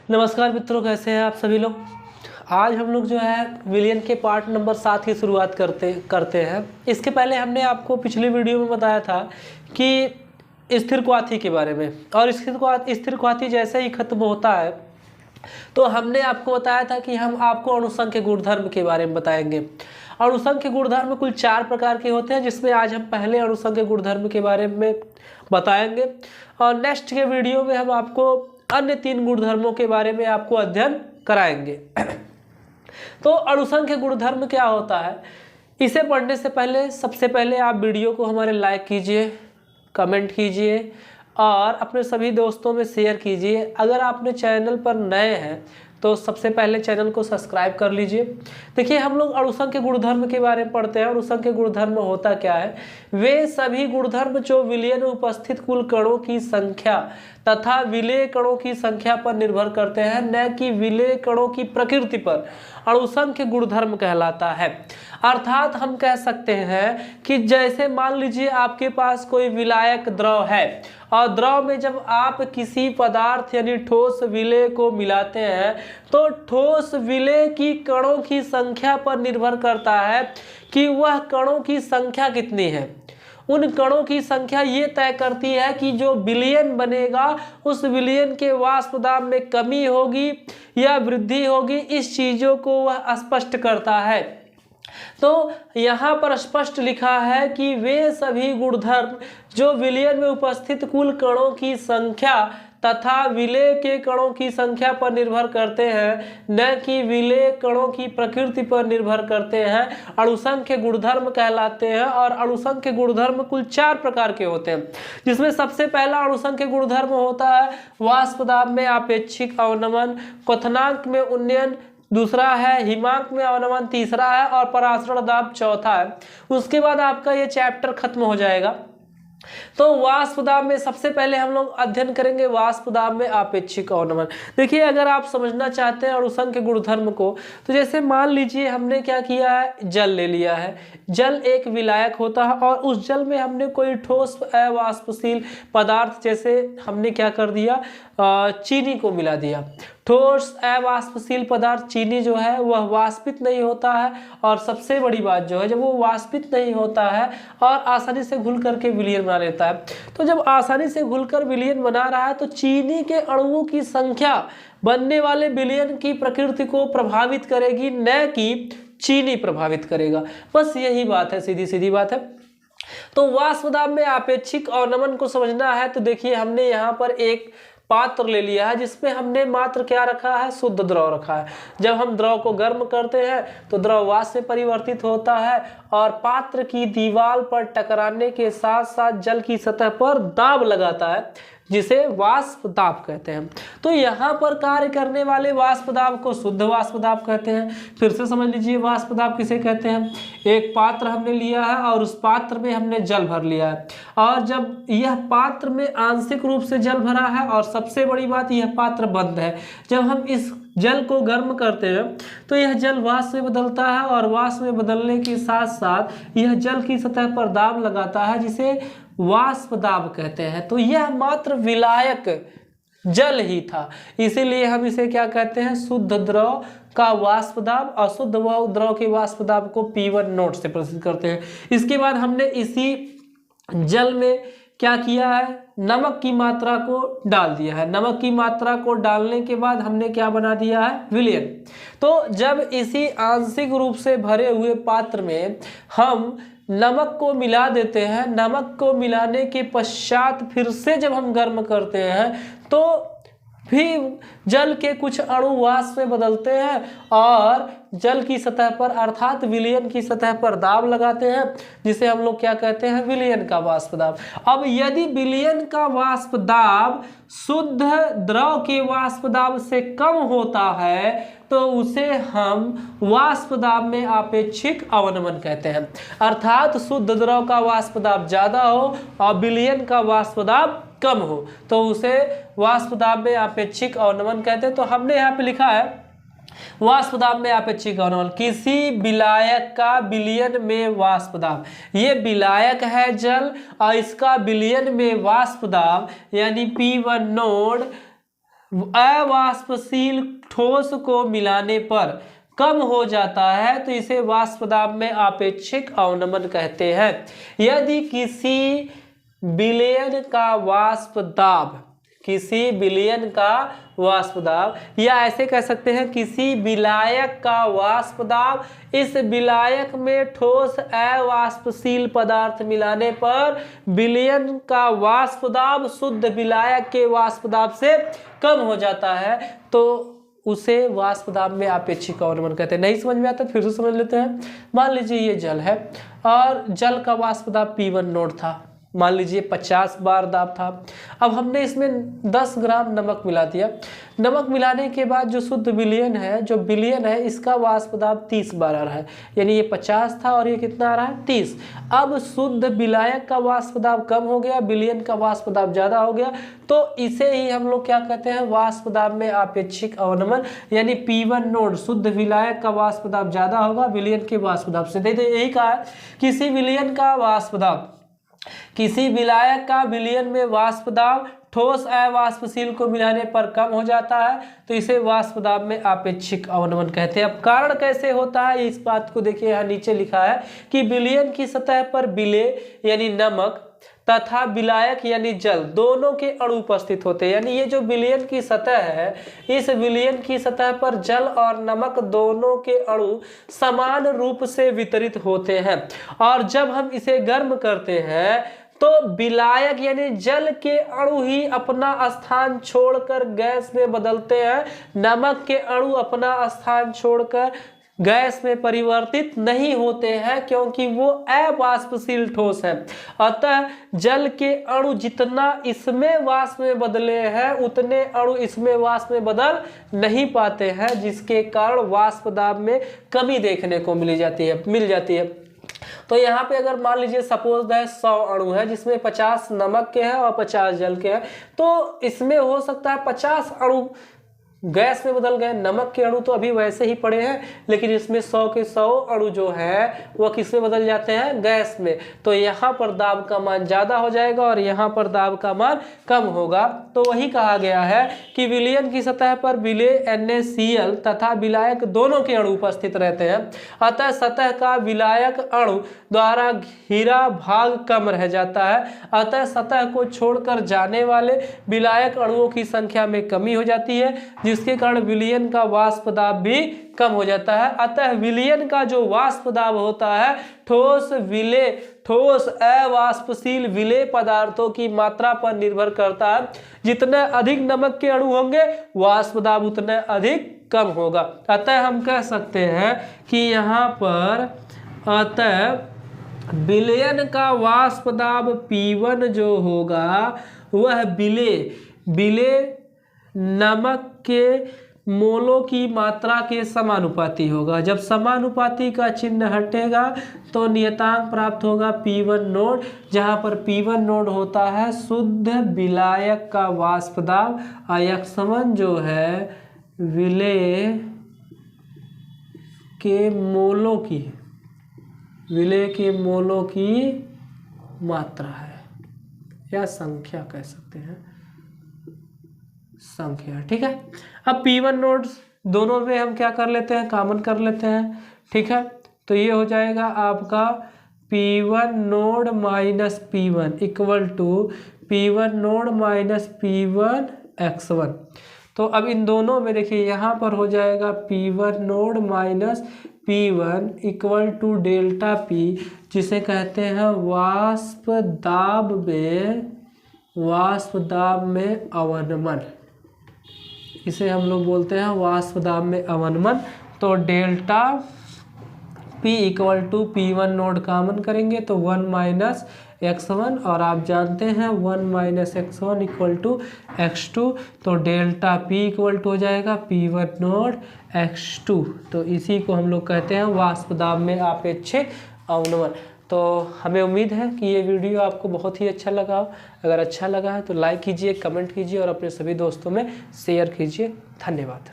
नमस्कार मित्रों, कैसे हैं आप सभी लोग। आज हम लोग जो है विलियन के पार्ट नंबर 7 की शुरुआत करते हैं। इसके पहले हमने आपको पिछली वीडियो में बताया था कि स्थिरक्वाथी के बारे में, और स्थिरक्वाथी जैसे ही खत्म होता है तो हमने आपको बताया था कि हम आपको अणुसंख्य गुणधर्म के बारे में बताएंगे। अणुसंख्य गुणधर्म कुल 4 प्रकार के होते हैं, जिसमें आज हम पहले अणुसंख्य गुणधर्म के बारे में बताएंगे और नेक्स्ट के वीडियो में हम आपको अन्य 3 गुणधर्मों के बारे में आपको अध्ययन कराएंगे। तो अणुसंख्य गुणधर्म क्या होता है, इसे पढ़ने से पहले सबसे पहले आप वीडियो को हमारे लाइक कीजिए, कमेंट कीजिए और अपने सभी दोस्तों में शेयर कीजिए। अगर आपने चैनल पर नए हैं तो सबसे पहले चैनल को सब्सक्राइब कर लीजिए। देखिए, हम लोग अणुसंख्य गुणधर्म के बारे में पढ़ते हैं। अणुसंख्य गुणधर्म होता क्या है, वे सभी गुणधर्म जो विलयन में उपस्थित कुल कणों की संख्या तथा विलेय कणों की संख्या पर निर्भर करते हैं, न कि विलेय कणों की प्रकृति पर, अणुसंख्य गुणधर्म कहलाता है। अर्थात हम कह सकते हैं कि जैसे मान लीजिए आपके पास कोई विलायक द्रव है और द्रव में जब आप किसी पदार्थ यानी ठोस विलेय को मिलाते हैं तो ठोस विलेय की कणों की संख्या पर निर्भर करता है कि वह कणों की संख्या कितनी है। उन कणों की संख्या ये तय करती है कि जो विलयन बनेगा उस विलयन के वाष्प दाब में कमी होगी या वृद्धि होगी। इस चीजों को वह स्पष्ट करता है। तो यहाँ पर स्पष्ट लिखा है कि वे सभी गुणधर्म जो विलयन में उपस्थित कुल कणों की संख्या तथा विलेय के कणों की संख्या पर निर्भर करते हैं, न कि विलेय कणों की प्रकृति पर निर्भर करते हैं, अणुसंख्य गुणधर्म कहलाते हैं। और अणुसंख्य गुणधर्म कुल 4 प्रकार के होते हैं, जिसमें सबसे पहला अणुसंख्य गुणधर्म होता है वाष्प दाब में आपेक्षिक अवनमन, क्वथनांक में उन्नयन दूसरा है, हिमांक में अवनमन तीसरा है और परासरण दाब चौथा है। उसके बाद आपका ये चैप्टर खत्म हो जाएगा। तो वाष्प दाब में सबसे पहले हम लोग अध्ययन करेंगे वाष्प दाब में आपेक्षिक अवनमन। देखिए, अगर आप समझना चाहते हैं अणुसंख्य गुणधर्म को, तो जैसे मान लीजिए हमने क्या किया है, जल ले लिया है। जल एक विलायक होता है और उस जल में हमने कोई ठोस अवाष्पशील पदार्थ, जैसे हमने क्या कर दिया, चीनी को मिला दिया। ठोस अवाष्पशील पदार्थ चीनी जो है वह वाष्पित नहीं होता है, और सबसे बड़ी बात जो है, जब वो वाष्पित नहीं होता है और आसानी से घुल करके विलयन बना लेता है, तो जब आसानी से घुलकर विलयन बना रहा है तो चीनी के अणुओं की संख्या बनने वाले विलयन की प्रकृति को प्रभावित करेगी, न कि चीनी प्रभावित करेगा। बस यही बात है, सीधी सीधी बात है। तो वाष्प दाब में आपेक्षिक अवनमन को समझना है तो देखिए, हमने यहाँ पर एक पात्र ले लिया है जिसमें हमने मात्र क्या रखा है, शुद्ध द्रव रखा है। जब हम द्रव को गर्म करते हैं तो द्रव वाष्प में परिवर्तित होता है और पात्र की दीवार पर टकराने के साथ साथ जल की सतह पर दाब लगाता है, जिसे वाष्प दाब कहते हैं। तो यहाँ पर कार्य करने वाले वाष्प दाब को शुद्ध वाष्प दाब कहते हैं। फिर से समझ लीजिए वाष्प दाब किसे कहते हैं। एक पात्र हमने लिया है और उस पात्र में हमने जल भर लिया है, और जब यह पात्र में आंशिक रूप से जल भरा है और सबसे बड़ी बात, यह पात्र बंद है, जब हम इस जल को गर्म करते हैं तो यह जल वाष्प में बदलता है और वाष्प में बदलने के साथ साथ यह जल की सतह पर दाब लगाता है, जिसे वाष्प दाब कहते हैं। तो यह मात्र विलायक जल ही था, इसीलिए हम इसे क्या कहते हैं, शुद्ध द्रव का वाष्प दाब। अशुद्ध द्रव के वाष्प दाब को P1 नोट से प्रदर्शित करते हैं। इसके बाद हमने इसी जल में क्या किया है, नमक की मात्रा को डाल दिया है। नमक की मात्रा को डालने के बाद हमने क्या बना दिया है, विलयन। तो जब इसी आंशिक रूप से भरे हुए पात्र में हम नमक को मिला देते हैं, नमक को मिलाने के पश्चात फिर से जब हम गर्म करते हैं तो फिर जल के कुछ अणु वाष्प में बदलते हैं और जल की सतह पर अर्थात विलयन की सतह पर दाब लगाते हैं, जिसे हम लोग क्या कहते हैं, विलयन का वाष्प दाब। अब यदि विलयन का वाष्प दाब शुद्ध द्रव के वाष्प दाब से कम होता है तो उसे हम वाष्प दाब में आपेक्षिक अवनमन कहते हैं। अर्थात शुद्ध द्रव का वाष्प दाब ज्यादा हो और विलयन का वाष्प दाब कम हो तो उसे वाष्प दाब में आपेक्षिक अवनमन कहते हैं। तो हमने यहाँ पे लिखा है वाष्प दाब में आपेक्षिक अवनमन, किसी विलायक का विलयन में वाष्प दाब। ये विलायक है जल और इसका विलयन में वाष्प दाब यानी P1 नोड अवाष्पशील ठोस को मिलाने पर कम हो जाता है तो इसे वाष्प दाब में आपेक्षिक अवनमन कहते हैं। यदि किसी विलयन का वाष्प दाब, किसी विलयन का वाष्प दाब, या ऐसे कह सकते हैं किसी विलायक का वाष्प दाब इस विलायक में ठोस अवाष्पशील पदार्थ मिलाने पर विलयन का वाष्प दाब शुद्ध विलायक के वाष्प दाब से कम हो जाता है तो उसे वाष्प दाब में आपेक्षिक अवनमन कहते हैं। नहीं समझ में आता फिर से समझ लेते हैं। मान लीजिए ये जल है और जल का वाष्प दाब P1 नोड था, मान लीजिए 50 बार दाब था। अब हमने इसमें 10 ग्राम नमक मिला दिया। नमक मिलाने के बाद जो शुद्ध विलयन है, जो विलयन है, इसका वाष्प दाब 30 बार आ रहा है, यानी ये 50 था और ये कितना आ रहा है 30। अब शुद्ध विलायक का वाष्प दाब कम हो गया, विलयन का वाष्प दाब ज़्यादा हो गया, तो इसे ही हम लोग क्या कहते हैं, वाष्प दाब में आपेक्षिक अवनमन। यानी P1 नोड शुद्ध विलायक का वाष्प दाब ज़्यादा होगा विलयन के वाष्प दाब से। देखिए यही कहा है, किसी विलयन का वाष्प दाब, किसी विलायक का विलयन में वाष्प दाब ठोस अवाष्पशील को मिलाने पर कम हो जाता है तो इसे वाष्प दाब में आपेक्षिक अवनमन कहते हैं। अब कारण कैसे होता है इस बात को देखिए, यहाँ नीचे लिखा है कि विलयन की सतह पर विलेय यानी नमक तथा विलायक यानी जल दोनों के अणु उपस्थित होते हैं। यानी ये जो विलयन की सतह है, इस विलयन की सतह पर जल और नमक दोनों के अणु समान रूप से वितरित होते हैं और जब हम इसे गर्म करते हैं तो विलायक यानी जल के अणु ही अपना स्थान छोड़कर गैस में बदलते हैं, नमक के अणु अपना स्थान छोड़कर गैस में परिवर्तित नहीं होते हैं क्योंकि वो अवाष्पशील ठोस है। अतः जल के अणु जितना इसमें वाष्प में बदले हैं उतने अणु इसमें वाष्प में बदल नहीं पाते हैं, जिसके कारण वाष्प दाब में कमी देखने को मिल जाती है। तो यहाँ पे अगर मान लीजिए सपोज दैट 100 अणु है जिसमें 50 नमक के हैं और 50 जल के हैं, तो इसमें हो सकता है 50 अणु गैस में बदल गए, नमक के अणु तो अभी वैसे ही पड़े हैं, लेकिन इसमें 100 के 100 अणु जो है वह किस में बदल जाते हैं, गैस में। तो यहाँ पर दाब का मान ज़्यादा हो जाएगा और यहाँ पर दाब का मान कम होगा। तो वही कहा गया है कि विलयन की सतह पर विलेय NaCl तथा विलायक दोनों के अणु उपस्थित रहते हैं, अतः सतह का विलायक अणु द्वारा घिरा भाग कम रह जाता है, अतः सतह को छोड़कर जाने वाले विलायक अणुओं की संख्या में कमी हो जाती है, जिसके कारण विलयन का वाष्प दाब भी कम हो जाता है। अतः विलयन का जो वाष्प दाब होता है ठोस अवाष्पशील विलेय पदार्थों की मात्रा पर निर्भर करता है। जितने अधिक नमक के अणु होंगे वाष्प दाब उतने अधिक कम होगा। अतः हम कह सकते हैं कि यहाँ पर अतः विलयन का वाष्प दाब P1 जो होगा वह विलेय नमक के मोलों की मात्रा के समानुपाती होगा। जब समानुपाती का चिन्ह हटेगा तो नियतांक प्राप्त होगा P1 नोड, जहाँ पर P1 नोड होता है शुद्ध विलायक का वाष्प दाब, X1 जो है विलेय के मोलों की मात्रा है या संख्या कह सकते हैं, संख्या। ठीक है, अब P1 नोड्स दोनों में हम क्या कर लेते हैं, कॉमन कर लेते हैं। ठीक है, तो ये हो जाएगा आपका P1 naught minus P1 equal to P1 naught minus P1 X1। तो अब इन दोनों में देखिए यहाँ पर हो जाएगा P1 naught minus P1 equal to delta P, जिसे कहते हैं वाष्प दाब में अवनमन। इसे हम लोग बोलते हैं वाष्प दाब में अवनमन। तो delta P equal to P1 naught common करेंगे तो 1 माइनस X1, और आप जानते हैं 1 minus X1 equal to X2। तो डेल्टा P इक्वल टू हो जाएगा P1 नोड X2। तो इसी को हम लोग कहते हैं वाष्प दाब में आपेक्षिक अवनमन। तो हमें उम्मीद है कि ये वीडियो आपको बहुत ही अच्छा लगा। अगर अच्छा लगा है तो लाइक कीजिए, कमेंट कीजिए और अपने सभी दोस्तों में शेयर कीजिए। धन्यवाद।